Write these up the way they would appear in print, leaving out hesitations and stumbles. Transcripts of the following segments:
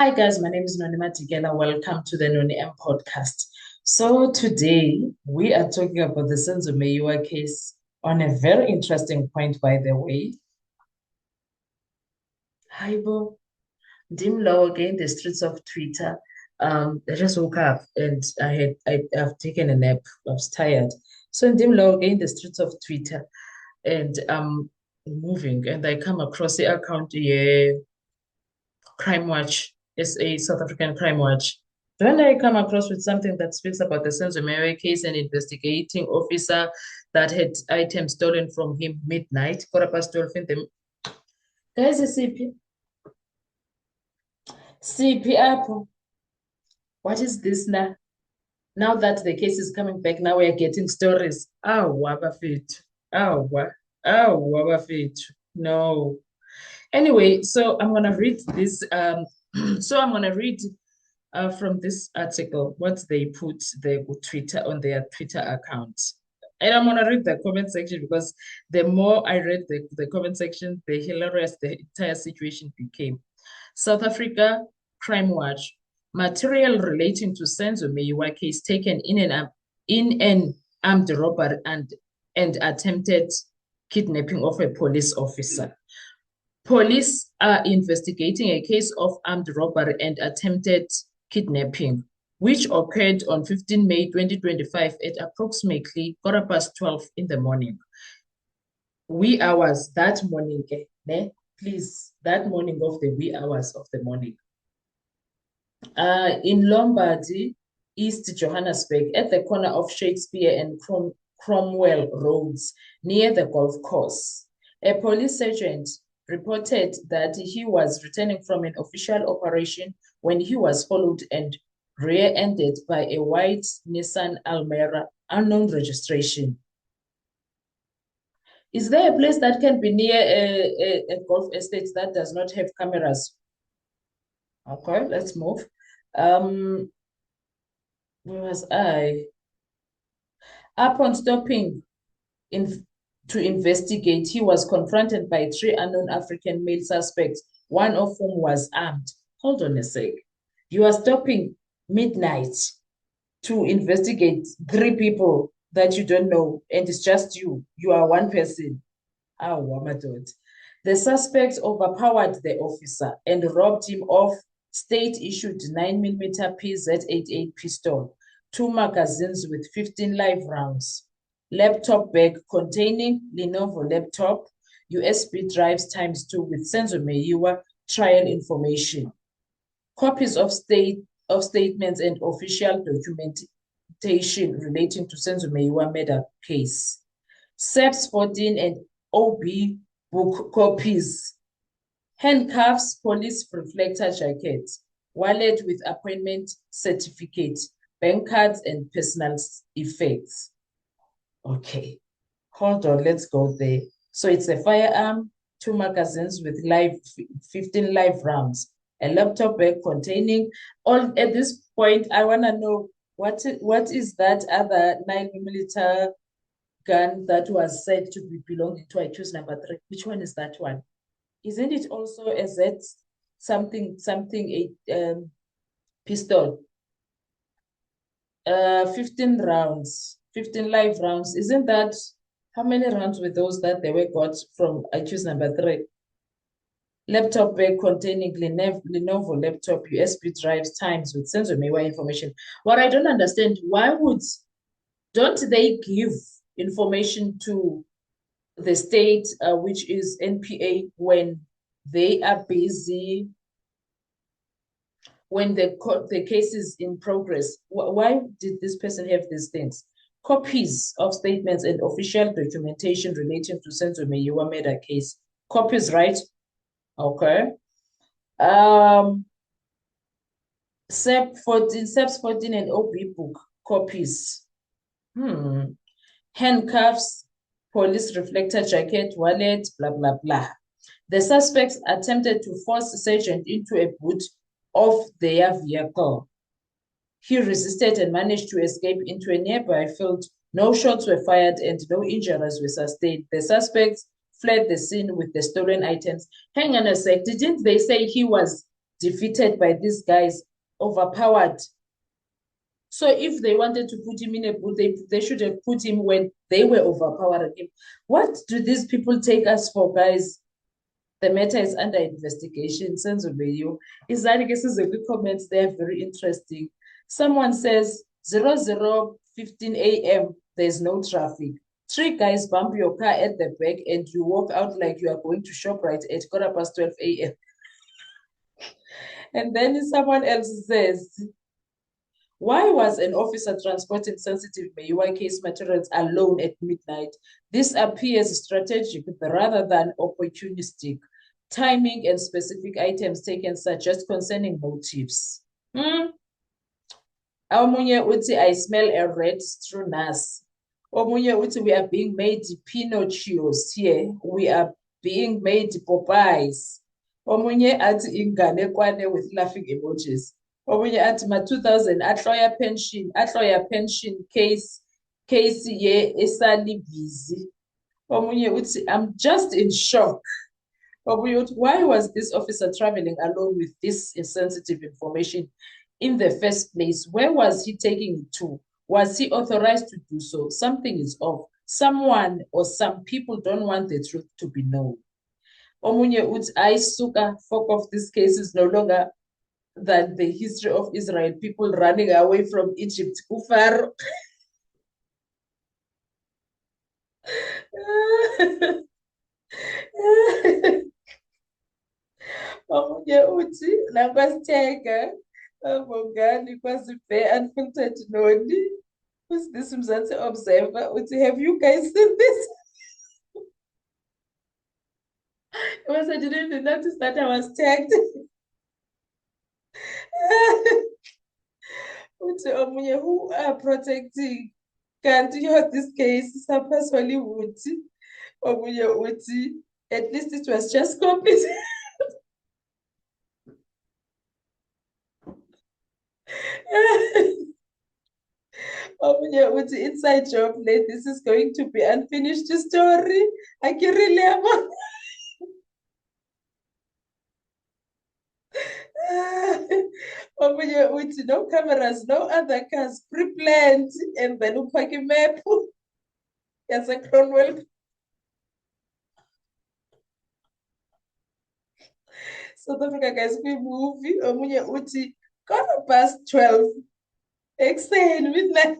Hi guys, my name is Noni Matigela. Welcome to the Noni M podcast. So today we are talking about the Senzo Meyiwa case on a very interesting point, by the way. Hi Bo, Dim Low again, the streets of Twitter. I just woke up and I've taken a nap. I was tired. So in Dim Low again, the streets of Twitter, and moving, and I come across the account, yeah, Crime Watch, SA South African Crime Watch. When I come across with something that speaks about the Senzo Meyiwa case and investigating officer that had items stolen from him midnight, quarter past 12 in the guys, CP Apple. What is this now? Now that the case is coming back, now we are getting stories. Oh, wabafit. Oh, wabafit. No. Anyway, so I'm gonna read this. So I'm gonna read from this article, what they put their Twitter on their Twitter account. And I'm gonna read the comment section because the more I read the comment section, the hilarious the entire situation became. South Africa Crime Watch. Material relating to Senzo Meyiwa case taken in an armed robbery and attempted kidnapping of a police officer. Police are investigating a case of armed robbery and attempted kidnapping, which occurred on 15 May 2025 at approximately 12:15 in the morning. Wee hours that morning, ne? Please, that morning of the wee hours of the morning. In Lombardy, East Johannesburg, at the corner of Shakespeare and Cromwell Roads, near the golf course. A police sergeant reported that he was returning from an official operation when he was followed and rear-ended by a white Nissan Almera, unknown registration. Is there a place that can be near a golf estate that does not have cameras? Okay, let's move. Where was I? Upon stopping to investigate, he was confronted by three unknown African male suspects, one of whom was armed. Hold on a sec. You are stopping midnight to investigate three people that you don't know, and it's just you. You are one person. Oh, Wamadot. The suspects overpowered the officer and robbed him of state-issued 9mm PZ88 pistol, 2 magazines with 15 live rounds, laptop bag containing Lenovo laptop, USB drives ×2 with Senzo Meyiwa trial information, copies of statements and official documentation relating to Senzo Meyiwa murder case, SEPS 14 and OB book copies, handcuffs, police reflector jacket, wallet with appointment certificate, bank cards, and personal effects. Okay, hold on, let's go there. So it's a firearm, 2 magazines with 15 live rounds, a laptop bag containing all. At this point, I want to know what is that other 9mm gun that was said to be belonging to accused number 3. Which one is that one? Isn't it also a Z something a pistol? 15 rounds, 15 live rounds. Isn't that how many rounds were those that they were got from accused number 3? Laptop bag containing Lenovo laptop, USB drives × with Senzo Meyiwa information. What I don't understand, don't they give information to the state, which is NPA, when they are busy, when the case is in progress? Why did this person have these things? Copies of statements and official documentation relating to Senzo Meyiwa murder case. Copies, right? Okay. SEPS 14 and OB book copies. Handcuffs, police reflector jacket, wallet, blah, blah, blah. The suspects attempted to force the sergeant into a boot of their vehicle. He resisted and managed to escape into a nearby field. No shots were fired and no injuries were sustained. The suspects fled the scene with the stolen items. Hang on a sec, didn't they say he was defeated by these guys, overpowered. So if they wanted to put him in a booth, they should have put him when they were overpowering him. What do these people take us for, guys? The matter is under investigation. Senzo Beyo. Is that cases of the comments? They are very interesting. Someone says 00:15 a.m. There's no traffic. Three guys bump your car at the back and you walk out like you are going to ShopRite at 12:15 a.m. And then someone else says, why was an officer transporting sensitive Meiwa case materials alone at midnight? This appears strategic rather than opportunistic. Timing and specific items taken suggest concerning motives. Omunye uthi, I smell a red strewness. Omunye uthi, we are being made Pinocchios here. We are being made Popeyes. Omunye athi inganekwane with laughing emojis. Omunye athi ma 2000 atloya pension case ye esali busy. Omunye uthi, I'm just in shock. Omunye uthi, why was this officer traveling alone with this insensitive information in the first place? Where was he taking it to? Was he authorized to do so? Something is off. Someone or some people don't want the truth to be known. Omunye uthi, I suka, fuck off, this case is no longer than the history of Israel, people running away from Egypt. Kufaro. Omunye uthi, nakwasitheka, Bongani, kwasibhe, unfiltered noni. Who's this Mzansi Observer? Uthi, have you guys seen this? Because I didn't even notice that I was tagged. Uthi, omunye, who are protecting? Can't you hear this case? Sapaswali uthi. Omunye uthi, at least it was just copies. Omunye uthi, inside job, this is going to be unfinished story. Akirilema. Omunye uthi, no cameras, no other cars, pre-planned, and then upake map. Yes, a Cronwell. South Africa guys, we movie. Omunye uthi, 12:15. Exhale midnight.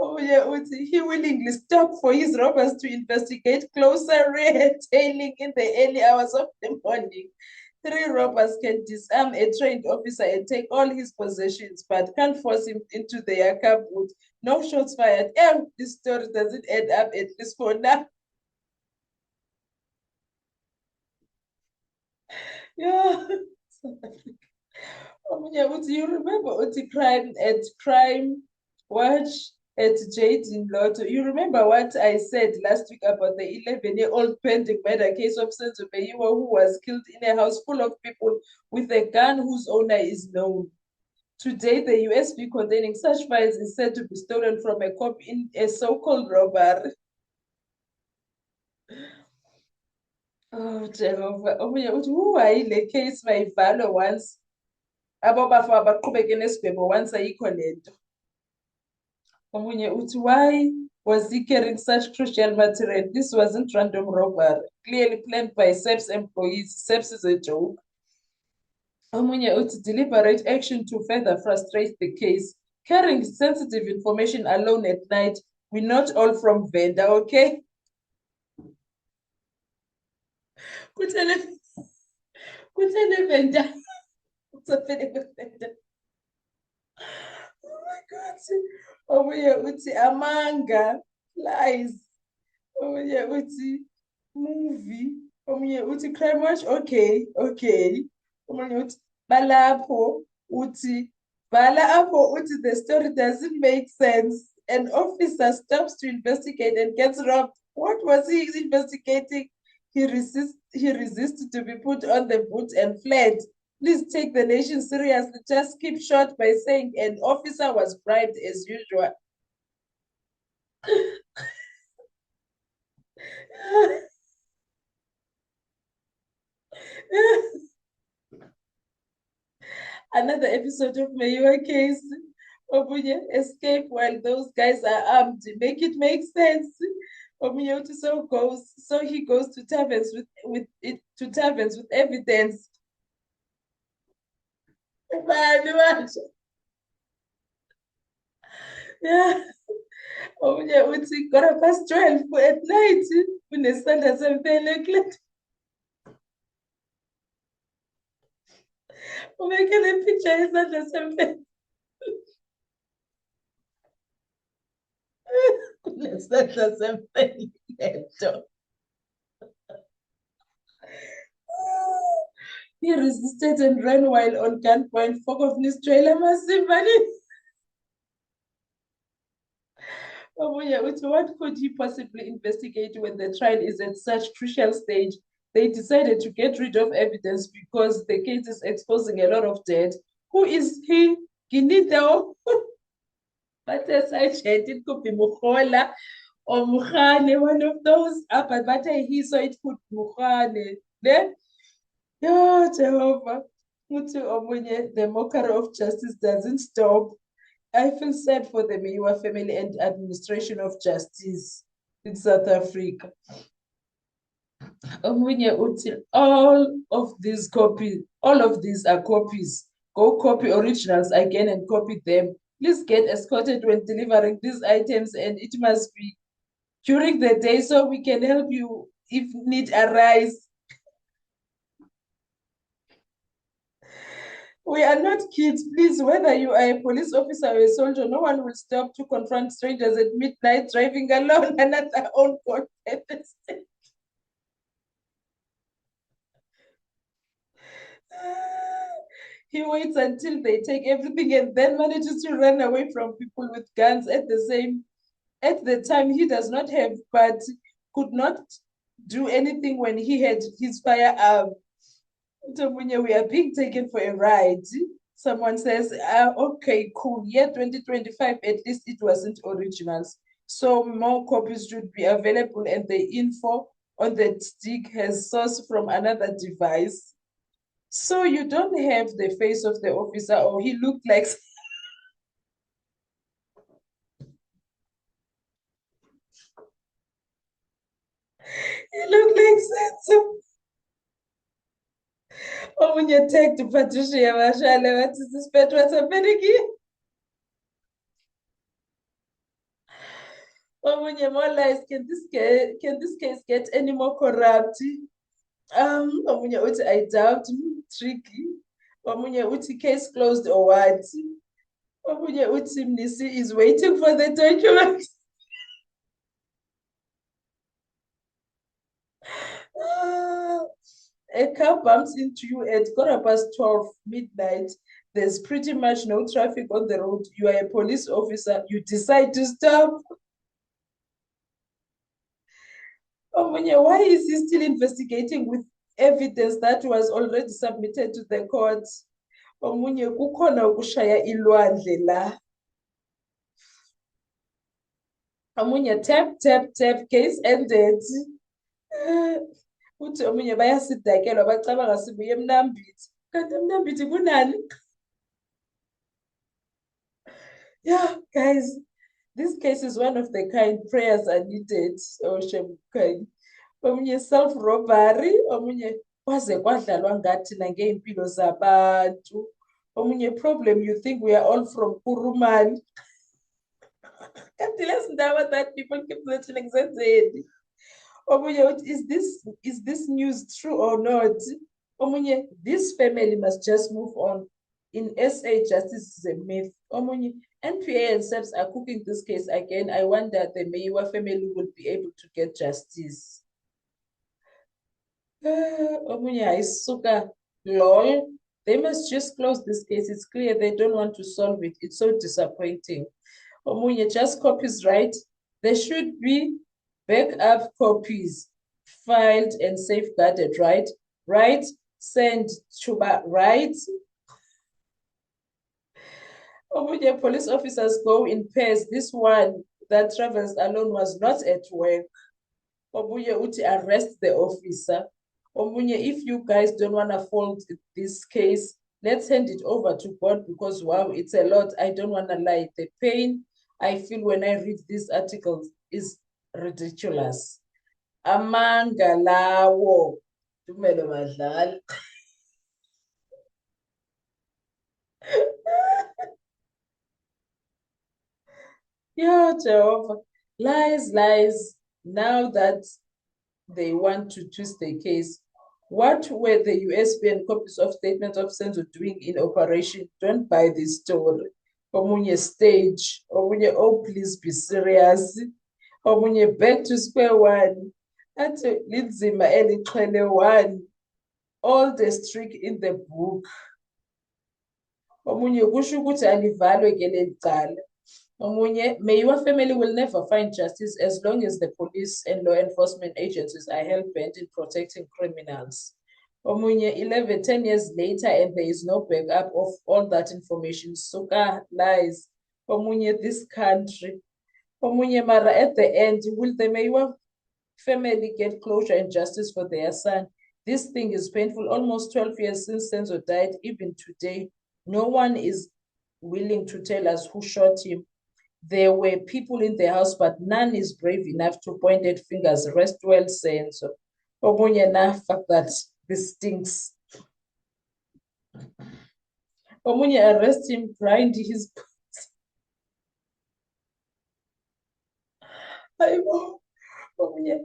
Omunye uthi, he willingly stopped for his robbers to investigate closer retailing in the early hours of the morning. 3 robbers can disarm a trained officer and take all his possessions, but can't force him into their cupboard. No shots fired. This story doesn't end up, at least for now. Yeah. You remember Uti Crime Watch at Jade in Lotto? You remember what I said last week about the 11-year-old pending murder case of Senzo Beyiwa who was killed in a house full of people with a gun whose owner is known? Today, the USB containing such files is said to be stolen from a cop in a so-called robbery. Oh, Jehovah. Who are in the case my valor once? Abobafo abaqhubeke nesigwebo once ayikho lento. Omunye uthi, why was he carrying such crucial material? This wasn't random robbery. Clearly planned by SAPS employees. SAPS is a joke. Omunye uthi, deliberate action to further frustrate the case. Carrying sensitive information alone at night. We're not all from Venda, okay? Kuthele Venda. Oh my God. Omunye uthi, amanga, lies. Omunye uthi, movie. Omunye uthi, Crime Watch, okay. Omunye uthi, balapho uthi, the story doesn't make sense. An officer stops to investigate and gets robbed. What was he investigating? He resisted to be put on the boot and fled. Please take the nation seriously. Just keep short by saying an officer was bribed as usual. Another episode of Mayiwa case. Omunye escape while those guys are armed. Make it make sense. Omunye so he goes to taverns with evidence. Yeah. Omunye uthi 12 at night kunesandla sempeleklet. Umeke le picture yesandla sempeleklet. Kunesandla sempeleklet. He resisted and ran while on gunpoint. Fog of this trailer massively. What could he possibly investigate when the trial is at such crucial stage? They decided to get rid of evidence because the case is exposing a lot of debt. Who is he? Ginito? But as I said, it could be Mukhola or Mukhane, one of those. But he saw it put Mukhane. Then, yeah, Jehovah. The mockery of justice doesn't stop. I feel sad for the Mayiwa family and administration of justice in South Africa. All of these are copies. Go copy originals again and copy them. Please get escorted when delivering these items, and it must be during the day so we can help you if need arise. We are not kids, please. Whether you are a police officer or a soldier, no one will stop to confront strangers at midnight driving alone and at their own court. He waits until they take everything and then manages to run away from people with guns at the time he does not have, but could not do anything when he had his firearm. We are being taken for a ride. Someone says, okay, cool. Yeah, 2025, at least it wasn't originals. So more copies should be available, and the info on the stick has source from another device. So you don't have the face of the officer, or he looked like he looked like Sansa. Omunye tagged Patricia Mashale, what is this pet? What's happening here? Omunye more lies. Can this case get any more corrupt? Omunye uthi I doubt, tricky. Omunye uthi case closed or what? Omunye uthi Mnisi is waiting for the document. A car bumps into you at 12:15 midnight. There's pretty much no traffic on the road. You are a police officer. You decide to stop. Omunye, why is he still investigating with evidence that was already submitted to the court? Omunye, kukhona ukushaya ilwandle la. Omunye, tap, case ended. Uthi omunye bayasidakelwa bacabanga sibuye eMnambithi. Kanti eMnambithi kunani? Yeah, guys, this case is one of the kind. Prayers are needed. Omunye self-robbery. Omunye kwaze kwadlalwa ngathi nangey'mpilo zabantu. Omunye problem, you think we are all from Kurumani. Kanti lezi ndaba that people keep mentioning zenzeni. Omunye, is this news true or not? Omunye, this family must just move on. In SA, justice is a myth. Omunye, NPA and SEPS are cooking this case again. I wonder the Mayiwa family will be able to get justice. Omunye, Aisuka, lol. They must just close this case. It's clear they don't want to solve it. It's so disappointing. Omunye, just copies, right? There should be backup copies filed and safeguarded, right? Right? Send to right? Omunye, police officers go in pairs. This one that travels alone was not at work. Omunye uti arrest the officer. Omunye, if you guys don't want to fold this case, Let's hand it over to God because, wow, it's a lot. I don't want to lie. The pain I feel when I read these articles is ridiculous. Amanga lawo. Dumelo badlali. Yeah, Jehovah. Lies, lies. Now that they want to twist the case, what were the USB copies of statements of Senzo doing in operation? Don't buy this story. Omunye stage. Omunye, oh, please be serious. Omunye back to square one. Athi linzima eliqhele one. All the streak in the book. Omunye kusho ukuthi alivalwe ke leli cala. Omunye, may your family will never find justice as long as the police and law enforcement agencies are hell-bent in protecting criminals. Omunye, 11, 10 years later, and there is no backup of all that information. Suka lies. Omunye, this country. Omunye, mara at the end, will the Mayor family get closure and justice for their son? This thing is painful. Almost 12 years since Senzo died. Even today, no one is willing to tell us who shot him. There were people in the house, but none is brave enough to point at fingers. Rest well, Senzo. Omunye na, fuck that. This stinks. Omunye, arrest him, grind his. Omunye.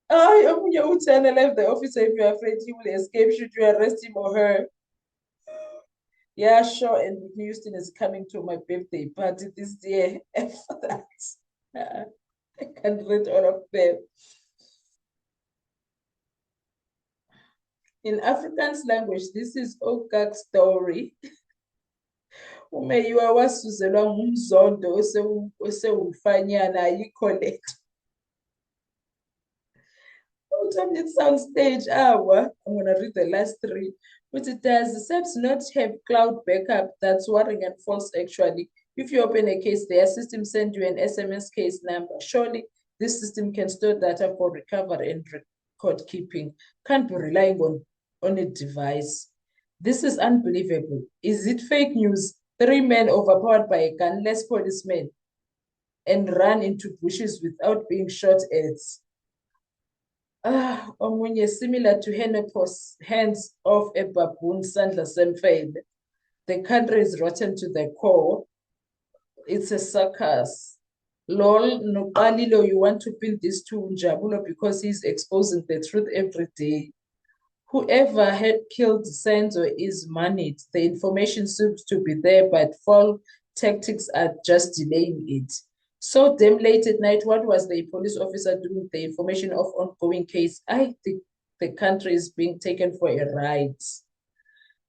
Omunye Utana left the officer. If you're afraid he will escape, should you arrest him or her? Yeah, sure. And Whitney Houston is coming to my birthday party this year. For that, I can't read all of them. In Afrikaans language, this is Okak's story. Umeyiwa wasuzelwa ngumzondo osewumfanyana ayicollect. It sounds stage hour. I'm gonna read the last three. But it does SAPS not have cloud backup. That's worrying and false actually. If you open a case, their system send you an SMS case number. Surely this system can store data for recovery and record keeping. Can't be relying on a device. This is unbelievable. Is it fake news? 3 men overpowered by a gunless policeman and run into bushes without being shot at. Omunye similar to Henopos, hands of a baboon, Sandla Semfeld. The country is rotten to the core. It's a circus. Lol, Noqalilo, you want to pin this to Njabulo because he's exposing the truth every day. Whoever had killed Senzo is moneyed. The information seems to be there, but fall tactics are just delaying it. So damn late at night, what was the police officer doing? The information of ongoing case. I think the country is being taken for a ride.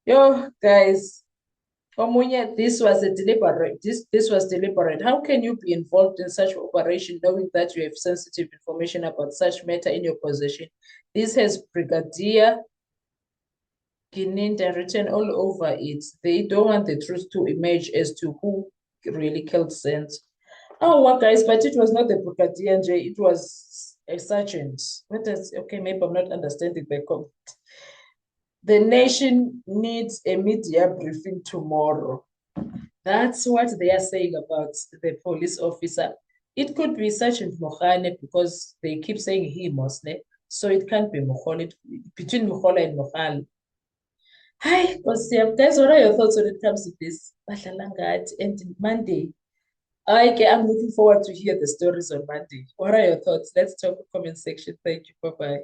Yo, guys, Omunye, this was a deliberate. This was deliberate. How can you be involved in such operation knowing that you have sensitive information about such matter in your possession? This has Brigadier Gininda written all over it. They don't want the truth to emerge as to who really killed Senzo. Oh, what guys, but it was not the Brigadier J, it was a sergeant. What does, okay, maybe I'm not understanding the comment. The nation needs a media briefing tomorrow. That's what they are saying about the police officer. It could be Sergeant Mohane because they keep saying he mostly. So it can't be Mohole, between Mohole and Mohale. Hi, guys, what are your thoughts when it comes to this? And Monday. I'm looking forward to hear the stories on Monday. What are your thoughts? Let's talk comment section. Thank you. Bye-bye.